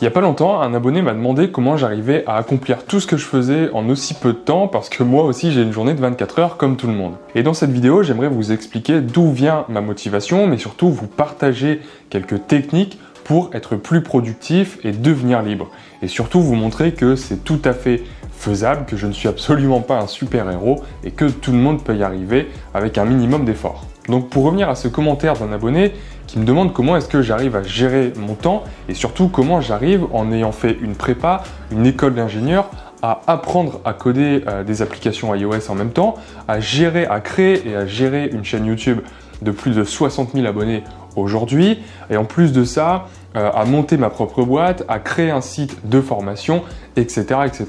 Il n'y a pas longtemps, un abonné m'a demandé comment j'arrivais à accomplir tout ce que je faisais en aussi peu de temps parce que moi aussi j'ai une journée de 24 heures comme tout le monde. Et dans cette vidéo, j'aimerais vous expliquer d'où vient ma motivation, mais surtout vous partager quelques techniques pour être plus productif et devenir libre. Et surtout vous montrer que c'est tout à fait faisable, que je ne suis absolument pas un super-héros et que tout le monde peut y arriver avec un minimum d'effort. Donc pour revenir à ce commentaire d'un abonné qui me demande comment est-ce que j'arrive à gérer mon temps et surtout comment j'arrive, en ayant fait une prépa, une école d'ingénieur, à apprendre à coder des applications iOS en même temps, à gérer, à créer et à gérer une chaîne YouTube de plus de 60 000 abonnés aujourd'hui, et en plus de ça, à monter ma propre boîte, à créer un site de formation, etc. etc.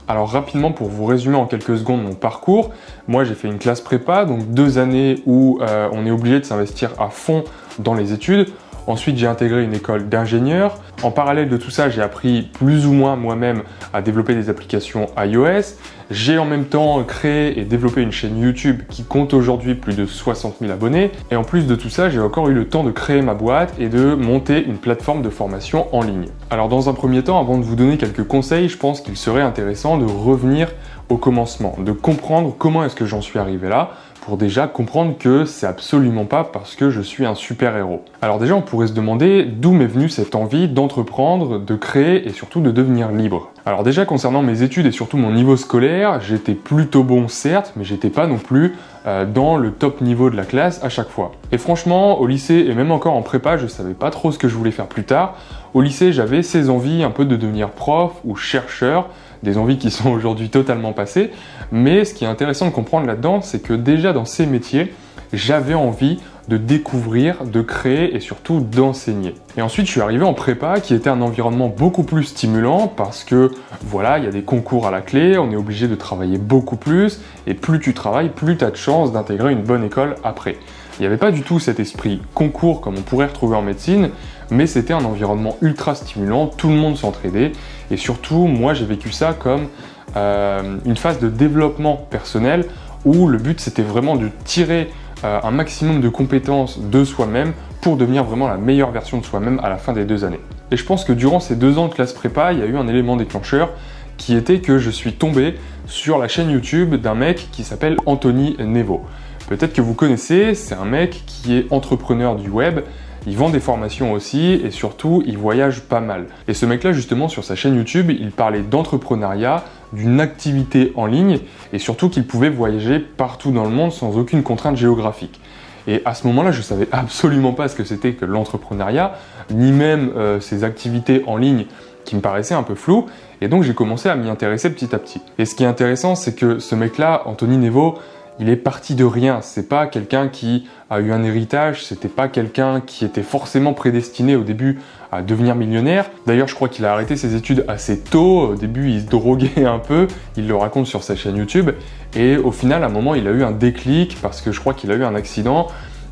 Alors rapidement, pour vous résumer en quelques secondes mon parcours, moi j'ai fait une classe prépa, donc 2 années où on est obligé de s'investir à fond dans les études. Ensuite, j'ai intégré une école d'ingénieur. En parallèle de tout ça, j'ai appris plus ou moins moi-même à développer des applications iOS. J'ai en même temps créé et développé une chaîne YouTube qui compte aujourd'hui plus de 60 000 abonnés. Et en plus de tout ça, j'ai encore eu le temps de créer ma boîte et de monter une plateforme de formation en ligne. Alors dans un premier temps, avant de vous donner quelques conseils, je pense qu'il serait intéressant de revenir au commencement, de comprendre comment est-ce que j'en suis arrivé là, pour déjà comprendre que c'est absolument pas parce que je suis un super-héros. Alors déjà, on pourrait se demander d'où m'est venue cette envie d'entreprendre, de créer et surtout de devenir libre. Alors déjà, concernant mes études et surtout mon niveau scolaire, j'étais plutôt bon certes, mais j'étais pas non plus dans le top niveau de la classe à chaque fois. Et franchement, au lycée et même encore en prépa, je savais pas trop ce que je voulais faire plus tard. Au lycée, j'avais ces envies un peu de devenir prof ou chercheur, des envies qui sont aujourd'hui totalement passées, mais ce qui est intéressant de comprendre là-dedans, c'est que déjà dans ces métiers, j'avais envie de découvrir, de créer et surtout d'enseigner. Et ensuite, je suis arrivé en prépa qui était un environnement beaucoup plus stimulant parce que voilà, il y a des concours à la clé, on est obligé de travailler beaucoup plus et plus tu travailles, plus tu as de chances d'intégrer une bonne école après. Il n'y avait pas du tout cet esprit concours comme on pourrait retrouver en médecine, mais c'était un environnement ultra stimulant, tout le monde s'entraidait et surtout, moi j'ai vécu ça comme une phase de développement personnel où le but c'était vraiment de tirer un maximum de compétences de soi-même pour devenir vraiment la meilleure version de soi-même à la fin des 2 années. Et je pense que durant ces 2 ans de classe prépa, il y a eu un élément déclencheur qui était que je suis tombé sur la chaîne YouTube d'un mec qui s'appelle Anthony Nevo. Peut-être que vous connaissez, c'est un mec qui est entrepreneur du web, il vend des formations aussi et surtout il voyage pas mal. Et ce mec-là justement sur sa chaîne YouTube, il parlait d'entrepreneuriat, d'une activité en ligne et surtout qu'il pouvait voyager partout dans le monde sans aucune contrainte géographique. Et à ce moment-là, je savais absolument pas ce que c'était que l'entrepreneuriat, ni même ces activités en ligne qui me paraissaient un peu floues, et donc j'ai commencé à m'y intéresser petit à petit. Et ce qui est intéressant, c'est que ce mec-là, Anthony Nevo, il est parti de rien, c'est pas quelqu'un qui a eu un héritage, c'était pas quelqu'un qui était forcément prédestiné au début à devenir millionnaire. D'ailleurs, je crois qu'il a arrêté ses études assez tôt, au début il se droguait un peu, il le raconte sur sa chaîne YouTube, et au final, à un moment, il a eu un déclic parce que je crois qu'il a eu un accident,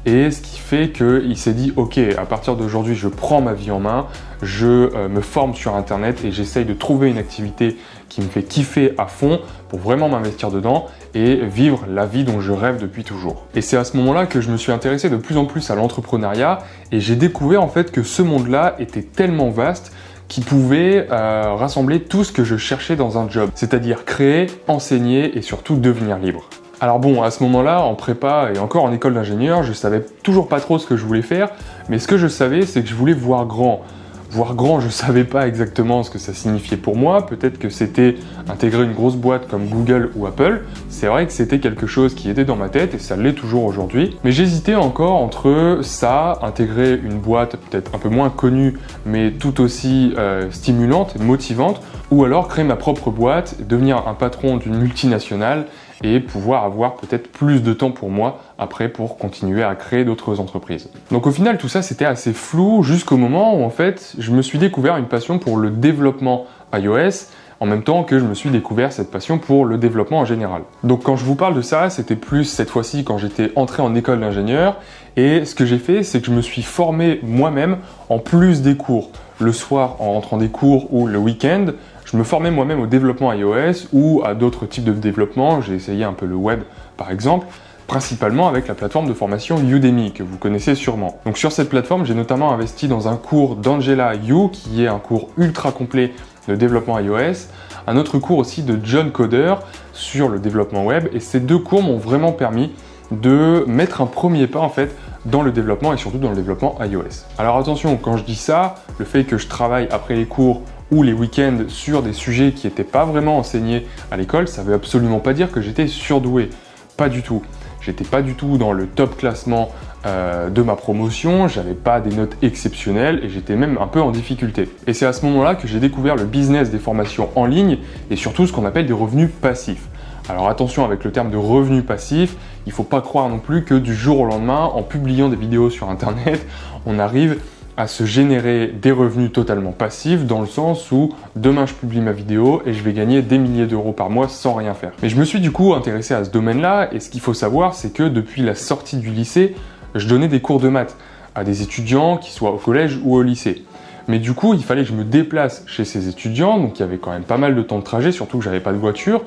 et ce qui fait qu'il s'est dit « Ok, à partir d'aujourd'hui, je prends ma vie en main, je me forme sur Internet et j'essaye de trouver une activité qui me fait kiffer à fond pour vraiment m'investir dedans et vivre la vie dont je rêve depuis toujours. » Et c'est à ce moment-là que je me suis intéressé de plus en plus à l'entrepreneuriat et j'ai découvert en fait que ce monde-là était tellement vaste qu'il pouvait rassembler tout ce que je cherchais dans un job, c'est-à-dire créer, enseigner et surtout devenir libre. Alors bon, à ce moment-là, en prépa et encore en école d'ingénieur, je savais toujours pas trop ce que je voulais faire, mais ce que je savais, c'est que je voulais voir grand. Voir grand, je savais pas exactement ce que ça signifiait pour moi, peut-être que c'était intégrer une grosse boîte comme Google ou Apple, c'est vrai que c'était quelque chose qui était dans ma tête et ça l'est toujours aujourd'hui, mais j'hésitais encore entre ça, intégrer une boîte peut-être un peu moins connue, mais tout aussi stimulante, motivante, ou alors créer ma propre boîte, devenir un patron d'une multinationale et pouvoir avoir peut-être plus de temps pour moi après pour continuer à créer d'autres entreprises. Donc au final, tout ça c'était assez flou jusqu'au moment où en fait, je me suis découvert une passion pour le développement iOS en même temps que je me suis découvert cette passion pour le développement en général. Donc quand je vous parle de ça, c'était plus cette fois-ci quand j'étais entré en école d'ingénieur et ce que j'ai fait, c'est que je me suis formé moi-même en plus des cours. Le soir en rentrant des cours ou le week-end, je me formais moi-même au développement iOS ou à d'autres types de développement. J'ai essayé un peu le web par exemple, principalement avec la plateforme de formation Udemy, que vous connaissez sûrement. Donc sur cette plateforme, j'ai notamment investi dans un cours d'Angela Yu, qui est un cours ultra complet de développement iOS, un autre cours aussi de John Coder sur le développement web, et ces deux cours m'ont vraiment permis de mettre un premier pas en fait dans le développement et surtout dans le développement iOS. Alors attention, quand je dis ça, le fait que je travaille après les cours ou les week-ends sur des sujets qui n'étaient pas vraiment enseignés à l'école, ça veut absolument pas dire que j'étais surdoué. Pas du tout. J'étais pas du tout dans le top classement de ma promotion, j'avais pas des notes exceptionnelles et j'étais même un peu en difficulté. Et c'est à ce moment-là que j'ai découvert le business des formations en ligne et surtout ce qu'on appelle des revenus passifs. Alors attention avec le terme de revenus passifs, il ne faut pas croire non plus que du jour au lendemain, en publiant des vidéos sur internet, on arrive à se générer des revenus totalement passifs, dans le sens où demain je publie ma vidéo et je vais gagner des milliers d'euros par mois sans rien faire. Mais je me suis du coup intéressé à ce domaine-là, et ce qu'il faut savoir, c'est que depuis la sortie du lycée, je donnais des cours de maths à des étudiants qui soient au collège ou au lycée. Mais du coup, il fallait que je me déplace chez ces étudiants, donc il y avait quand même pas mal de temps de trajet, surtout que j'avais pas de voiture,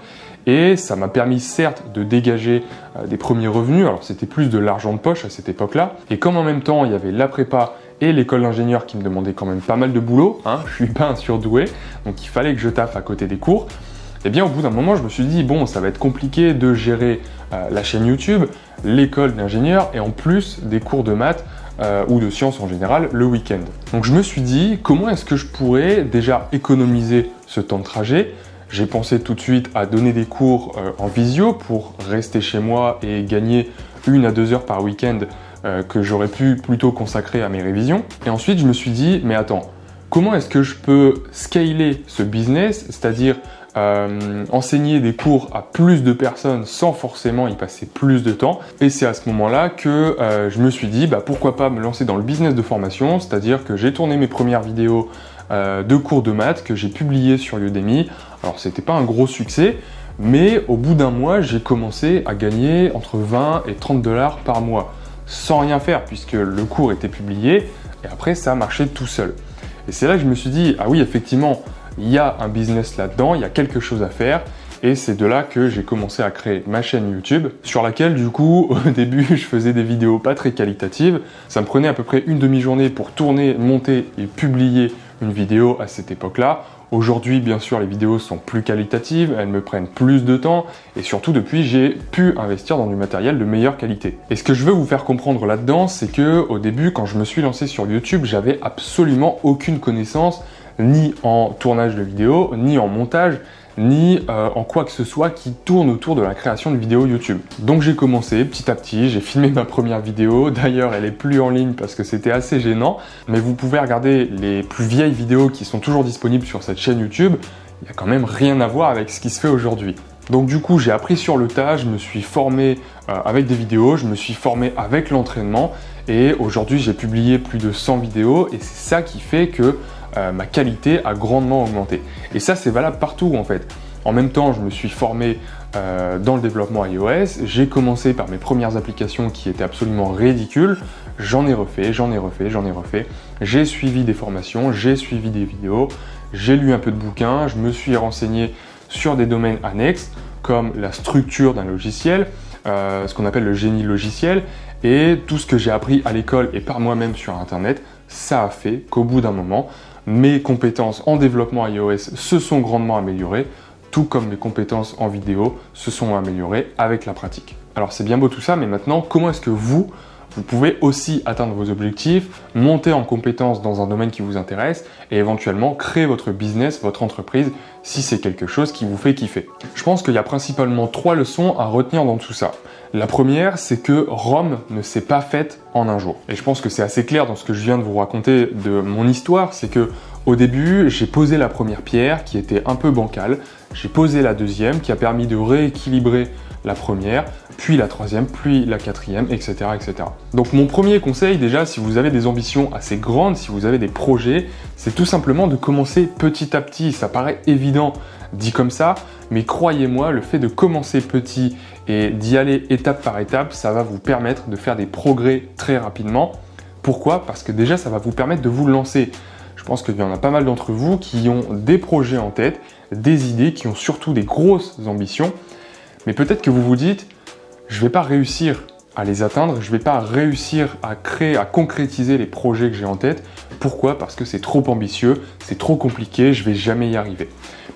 et ça m'a permis certes de dégager des premiers revenus, alors c'était plus de l'argent de poche à cette époque-là, et comme en même temps il y avait la prépa et l'école d'ingénieur qui me demandaient quand même pas mal de boulot, je suis pas un surdoué, donc il fallait que je taffe à côté des cours, et bien au bout d'un moment je me suis dit bon, ça va être compliqué de gérer la chaîne YouTube, l'école d'ingénieur et en plus des cours de maths ou de sciences en général le week-end. Donc je me suis dit comment est-ce que je pourrais déjà économiser ce temps de trajet. J'ai pensé tout de suite à donner des cours en visio pour rester chez moi et gagner 1 à 2 heures par week-end que j'aurais pu plutôt consacrer à mes révisions. Et ensuite je me suis dit mais attends, comment est-ce que je peux scaler ce business, c'est-à-dire enseigner des cours à plus de personnes sans forcément y passer plus de temps. Et c'est à ce moment-là que je me suis dit pourquoi pas me lancer dans le business de formation, c'est-à-dire que j'ai tourné mes premières vidéos de cours de maths que j'ai publiées sur Udemy. Alors c'était pas un gros succès, mais au bout d'un mois j'ai commencé à gagner entre 20 et 30 $ par mois sans rien faire puisque le cours était publié et après ça marchait tout seul. Et c'est là que je me suis dit ah oui, effectivement il y a un business là-dedans, il y a quelque chose à faire, et c'est de là que j'ai commencé à créer ma chaîne YouTube, sur laquelle du coup, au début, je faisais des vidéos pas très qualitatives. Ça me prenait à peu près une demi-journée pour tourner, monter et publier une vidéo à cette époque-là. Aujourd'hui, bien sûr, les vidéos sont plus qualitatives, elles me prennent plus de temps, et surtout depuis, j'ai pu investir dans du matériel de meilleure qualité. Et ce que je veux vous faire comprendre là-dedans, c'est que au début, quand je me suis lancé sur YouTube, j'avais absolument aucune connaissance ni en tournage de vidéos, ni en montage, ni en quoi que ce soit qui tourne autour de la création de vidéos YouTube. Donc j'ai commencé petit à petit, j'ai filmé ma première vidéo, d'ailleurs elle est plus en ligne parce que c'était assez gênant, mais vous pouvez regarder les plus vieilles vidéos qui sont toujours disponibles sur cette chaîne YouTube, il n'y a quand même rien à voir avec ce qui se fait aujourd'hui. Donc du coup j'ai appris sur le tas, je me suis formé avec des vidéos, je me suis formé avec l'entraînement, et aujourd'hui j'ai publié plus de 100 vidéos, et c'est ça qui fait que ma qualité a grandement augmenté. Et ça c'est valable partout en fait. En même temps je me suis formé dans le développement iOS, j'ai commencé par mes premières applications qui étaient absolument ridicules, j'en ai refait, j'ai suivi des formations, j'ai suivi des vidéos, j'ai lu un peu de bouquins, je me suis renseigné sur des domaines annexes comme la structure d'un logiciel, ce qu'on appelle le génie logiciel, et tout ce que j'ai appris à l'école et par moi-même sur internet, ça a fait qu'au bout d'un moment, mes compétences en développement iOS se sont grandement améliorées, tout comme mes compétences en vidéo se sont améliorées avec la pratique. Alors c'est bien beau tout ça, mais maintenant, comment est-ce que vous pouvez aussi atteindre vos objectifs, monter en compétences dans un domaine qui vous intéresse et éventuellement créer votre business, votre entreprise, si c'est quelque chose qui vous fait kiffer. Je pense qu'il y a principalement 3 leçons à retenir dans tout ça. La première, c'est que Rome ne s'est pas faite en un jour. Et je pense que c'est assez clair dans ce que je viens de vous raconter de mon histoire, c'est que au début, j'ai posé la première pierre qui était un peu bancale, j'ai posé la deuxième qui a permis de rééquilibrer la première, puis la troisième, puis la quatrième, etc., etc. Donc mon premier conseil déjà, si vous avez des ambitions assez grandes, si vous avez des projets, c'est tout simplement de commencer petit à petit. Ça paraît évident dit comme ça, mais croyez-moi, le fait de commencer petit et d'y aller étape par étape, ça va vous permettre de faire des progrès très rapidement. Pourquoi ? Parce que déjà, ça va vous permettre de vous lancer. Je pense qu'il y en a pas mal d'entre vous qui ont des projets en tête, des idées, qui ont surtout des grosses ambitions, mais peut-être que vous vous dites je ne vais pas réussir à les atteindre, je ne vais pas réussir à créer, à concrétiser les projets que j'ai en tête. Pourquoi? Parce que c'est trop ambitieux, c'est trop compliqué, je ne vais jamais y arriver.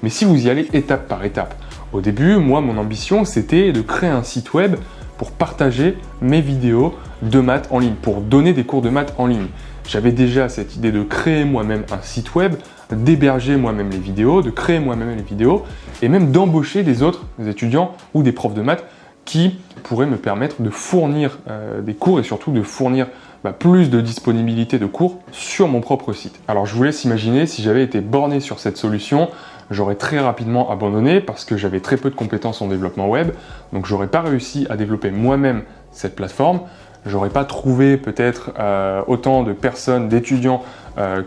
Mais si vous y allez étape par étape, au début, moi, mon ambition, c'était de créer un site web pour partager mes vidéos de maths en ligne, pour donner des cours de maths en ligne. J'avais déjà cette idée de créer moi-même un site web, d'héberger moi-même les vidéos, de créer moi-même les vidéos, et même d'embaucher des autres étudiants ou des profs de maths qui pourraient me permettre de fournir des cours et surtout de fournir plus de disponibilité de cours sur mon propre site. Alors je vous laisse imaginer, si j'avais été borné sur cette solution, j'aurais très rapidement abandonné parce que j'avais très peu de compétences en développement web, donc j'aurais pas réussi à développer moi-même cette plateforme, j'aurais pas trouvé peut-être autant de personnes, d'étudiants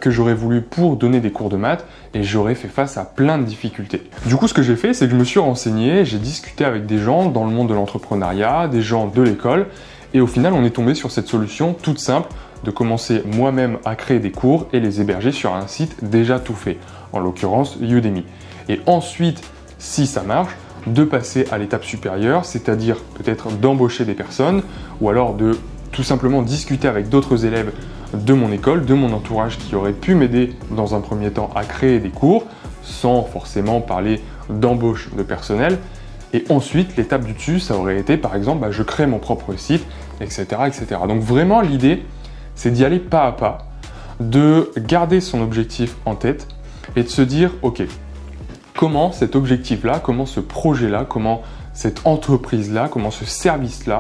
que j'aurais voulu pour donner des cours de maths, et j'aurais fait face à plein de difficultés. Du coup, ce que j'ai fait, c'est que je me suis renseigné, j'ai discuté avec des gens dans le monde de l'entrepreneuriat, des gens de l'école, et au final, on est tombé sur cette solution toute simple de commencer moi-même à créer des cours et les héberger sur un site déjà tout fait, en l'occurrence Udemy. Et ensuite, si ça marche, de passer à l'étape supérieure, c'est-à-dire peut-être d'embaucher des personnes, ou alors de tout simplement discuter avec d'autres élèves de mon école, de mon entourage qui auraient pu m'aider dans un premier temps à créer des cours, sans forcément parler d'embauche de personnel. Et ensuite, l'étape du dessus, ça aurait été par exemple, je crée mon propre site, etc. etc. Donc vraiment, l'idée, c'est d'y aller pas à pas, de garder son objectif en tête et de se dire, ok, comment cet objectif-là, comment ce projet-là, comment cette entreprise-là, comment ce service-là,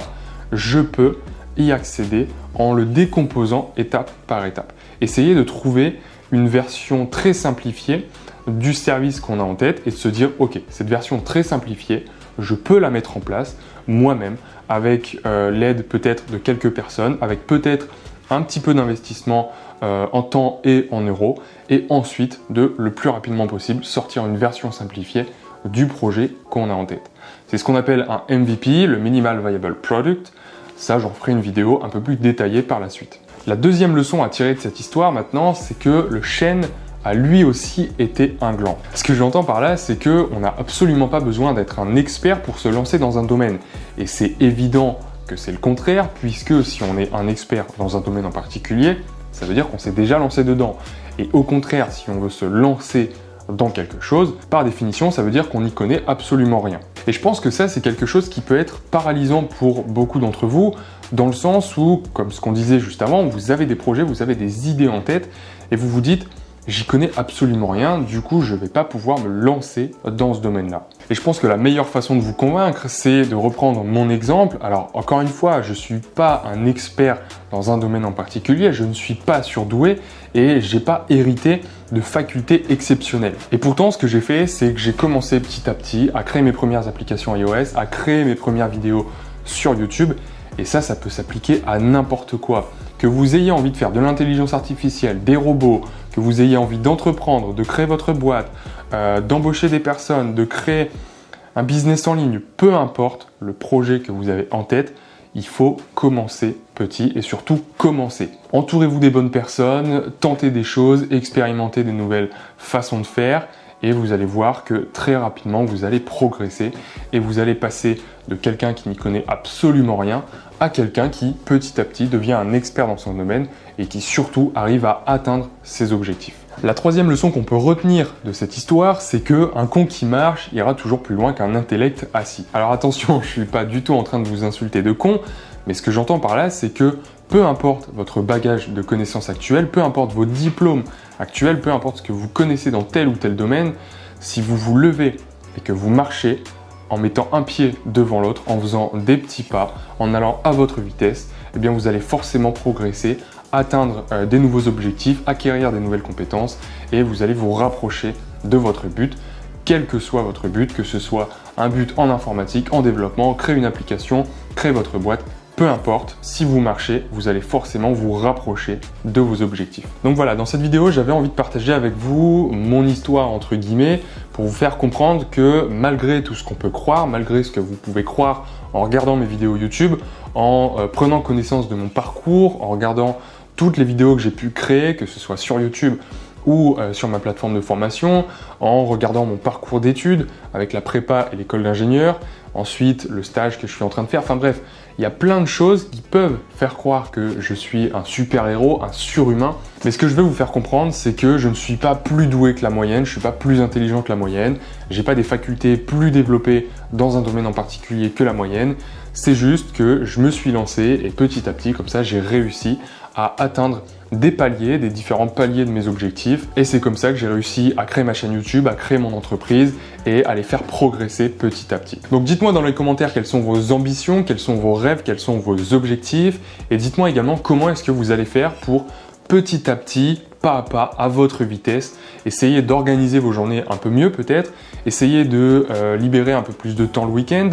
je peux y accéder en le décomposant étape par étape. Essayez de trouver une version très simplifiée du service qu'on a en tête et de se dire, ok, cette version très simplifiée, je peux la mettre en place moi-même avec l'aide peut-être de quelques personnes, avec peut-être un petit peu d'investissement en temps et en euros, et ensuite de le plus rapidement possible sortir une version simplifiée du projet qu'on a en tête. C'est ce qu'on appelle un MVP, le Minimal Viable Product. Ça, j'en ferai une vidéo un peu plus détaillée par la suite. La deuxième leçon à tirer de cette histoire maintenant, c'est que le chêne a lui aussi été un gland. Ce que j'entends par là, c'est qu'on n'a absolument pas besoin d'être un expert pour se lancer dans un domaine. Et c'est évident que c'est le contraire, puisque si on est un expert dans un domaine en particulier, ça veut dire qu'on s'est déjà lancé dedans. Et au contraire, si on veut se lancer dans quelque chose, par définition, ça veut dire qu'on n'y connaît absolument rien. Et je pense que ça, c'est quelque chose qui peut être paralysant pour beaucoup d'entre vous, dans le sens où, comme ce qu'on disait juste avant, vous avez des projets, vous avez des idées en tête, et vous vous dites, j'y connais absolument rien, du coup je ne vais pas pouvoir me lancer dans ce domaine-là. Et je pense que la meilleure façon de vous convaincre, c'est de reprendre mon exemple. Alors encore une fois, je ne suis pas un expert dans un domaine en particulier, je ne suis pas surdoué et je n'ai pas hérité de facultés exceptionnelles. Et pourtant, ce que j'ai fait, c'est que j'ai commencé petit à petit à créer mes premières applications iOS, à créer mes premières vidéos sur YouTube. Et ça peut s'appliquer à n'importe quoi. Que vous ayez envie de faire de l'intelligence artificielle, des robots, que vous ayez envie d'entreprendre, de créer votre boîte, d'embaucher des personnes, de créer un business en ligne, peu importe le projet que vous avez en tête, il faut commencer petit et surtout commencer. Entourez-vous des bonnes personnes, tentez des choses, expérimentez de nouvelles façons de faire et vous allez voir que très rapidement vous allez progresser et vous allez passer de quelqu'un qui n'y connaît absolument rien à quelqu'un qui petit à petit devient un expert dans son domaine et qui surtout arrive à atteindre ses objectifs. La troisième leçon qu'on peut retenir de cette histoire, c'est qu'un con qui marche ira toujours plus loin qu'un intellect assis. Alors attention, je ne suis pas du tout en train de vous insulter de con, mais ce que j'entends par là, c'est que peu importe votre bagage de connaissances actuelles, peu importe vos diplômes actuels, peu importe ce que vous connaissez dans tel ou tel domaine, si vous vous levez et que vous marchez en mettant un pied devant l'autre, en faisant des petits pas, en allant à votre vitesse, eh bien vous allez forcément progresser, atteindre des nouveaux objectifs, acquérir des nouvelles compétences et vous allez vous rapprocher de votre but, quel que soit votre but, que ce soit un but en informatique, en développement, créer une application, créer votre boîte, peu importe, si vous marchez, vous allez forcément vous rapprocher de vos objectifs. Donc voilà, dans cette vidéo, j'avais envie de partager avec vous mon histoire entre guillemets pour vous faire comprendre que malgré tout ce qu'on peut croire, malgré ce que vous pouvez croire en regardant mes vidéos YouTube, en prenant connaissance de mon parcours, en regardant toutes les vidéos que j'ai pu créer, que ce soit sur YouTube ou sur ma plateforme de formation, en regardant mon parcours d'études avec la prépa et l'école d'ingénieur, ensuite le stage que je suis en train de faire, enfin bref, il y a plein de choses qui peuvent faire croire que je suis un super-héros, un surhumain, mais ce que je veux vous faire comprendre, c'est que je ne suis pas plus doué que la moyenne, je ne suis pas plus intelligent que la moyenne, j'ai pas des facultés plus développées dans un domaine en particulier que la moyenne, c'est juste que je me suis lancé et petit à petit, comme ça, j'ai réussi à atteindre des paliers, des différents paliers de mes objectifs. Et c'est comme ça que j'ai réussi à créer ma chaîne YouTube, à créer mon entreprise et à les faire progresser petit à petit. Donc dites-moi dans les commentaires quelles sont vos ambitions, quels sont vos rêves, quels sont vos objectifs. Et dites-moi également comment est-ce que vous allez faire pour petit à petit, pas à pas, à votre vitesse, essayer d'organiser vos journées un peu mieux peut-être, essayer de libérer un peu plus de temps le week-end,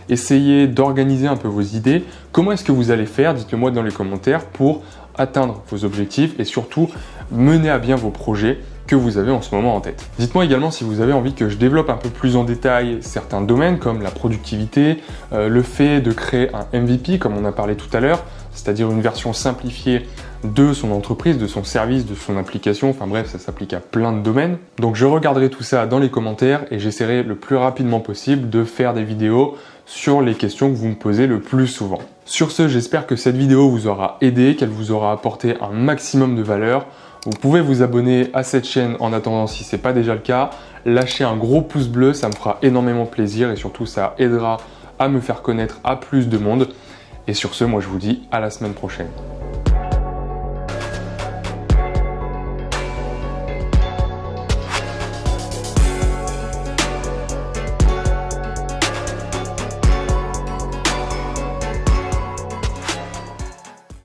essayez d'organiser un peu vos idées. Comment est-ce que vous allez faire? Dites-le moi dans les commentaires pour atteindre vos objectifs et surtout mener à bien vos projets que vous avez en ce moment en tête. Dites-moi également si vous avez envie que je développe un peu plus en détail certains domaines comme la productivité, le fait de créer un MVP comme on a parlé tout à l'heure, c'est-à-dire une version simplifiée de son entreprise, de son service, de son application, enfin bref, ça s'applique à plein de domaines. Donc je regarderai tout ça dans les commentaires et j'essaierai le plus rapidement possible de faire des vidéos sur les questions que vous me posez le plus souvent. Sur ce, j'espère que cette vidéo vous aura aidé, qu'elle vous aura apporté un maximum de valeur. Vous pouvez vous abonner à cette chaîne en attendant si ce n'est pas déjà le cas. Lâchez un gros pouce bleu, ça me fera énormément plaisir et surtout ça aidera à me faire connaître à plus de monde. Et sur ce, moi je vous dis à la semaine prochaine.